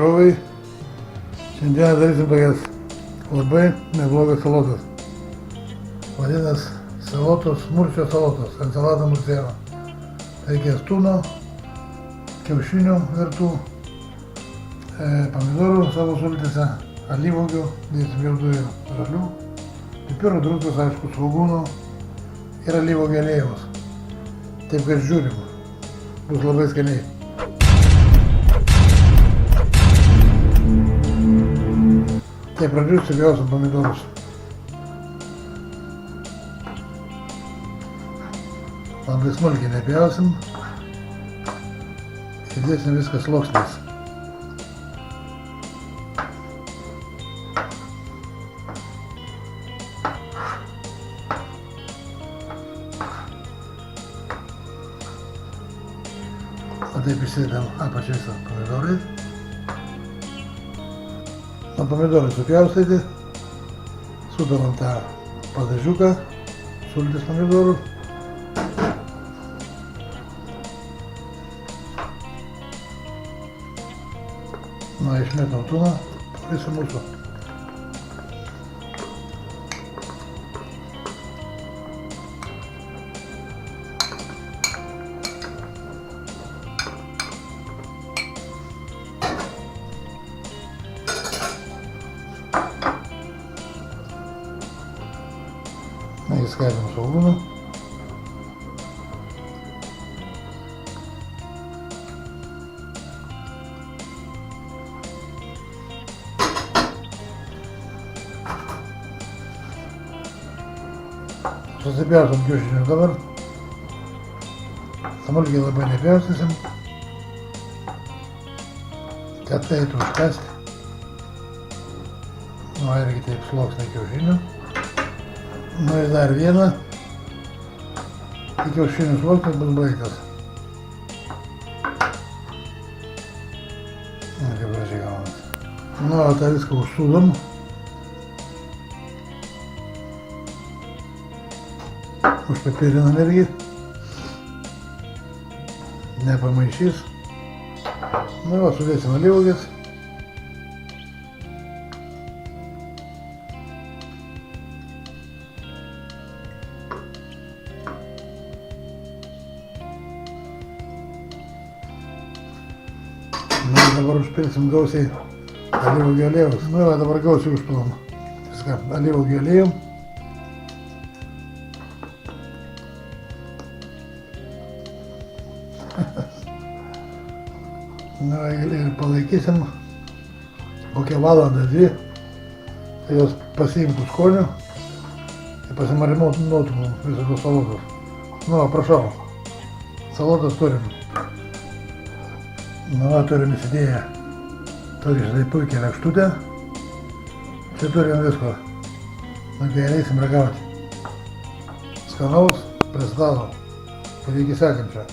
žiūrovai. Šiandien darysim tokias labai neblogas salotas. Vadinasi salotos, murčio salotos, ensalada murciano. Reikės tūno, kiaušinių virtų, pomidorų savo sultyse, alyvuogių, dėsim juodųjų žalių, pipirų, druskos, aišku, svogūnų ir alyvuogių aliejaus. Taip kad žiūrim, bus labai skaniai. Tai pradžiui supjausim pomidorus. Labai smulkiai nepjausim. Įdėsim viską sluoksniais. O taip išsidedam apačiais pomidorai. O pomidorai supjaustyti, sudarom tą padažiuką, sultis pomidorų. Išmetam tūną, visą mūsų. Įskaidom svogūną. Susipjausim kiaušinius dabar. Smulkiai labai nepjaustysim, kad tai eitų užkasti. Irgi taip sluoksnį kiaušinių. Ir dar vieną. Tai kiaušinių sluoksnis bus baigtas. Kaip gražiai gaunasi. O tą viską užsūdom. Užpipirinam irgi, nepamaišys. Sudėsim alyvuogės. Dabar užpilsim gausiai alyvuogių aliejaus. Dabar gausiai užpilam viską alyvuogių aliejum. Ir palaikysim kokią valandą, dvi, tai jos pasiimtų skonių ir pasimarinuotų visos tos salotos. Prašau, salotas turim. Turim įsidėję tokį štai puikiai lėkštutę. Čia turim visko. Kai eisim ragauti. Skanaus, prie stalo. Ir iki sekančio.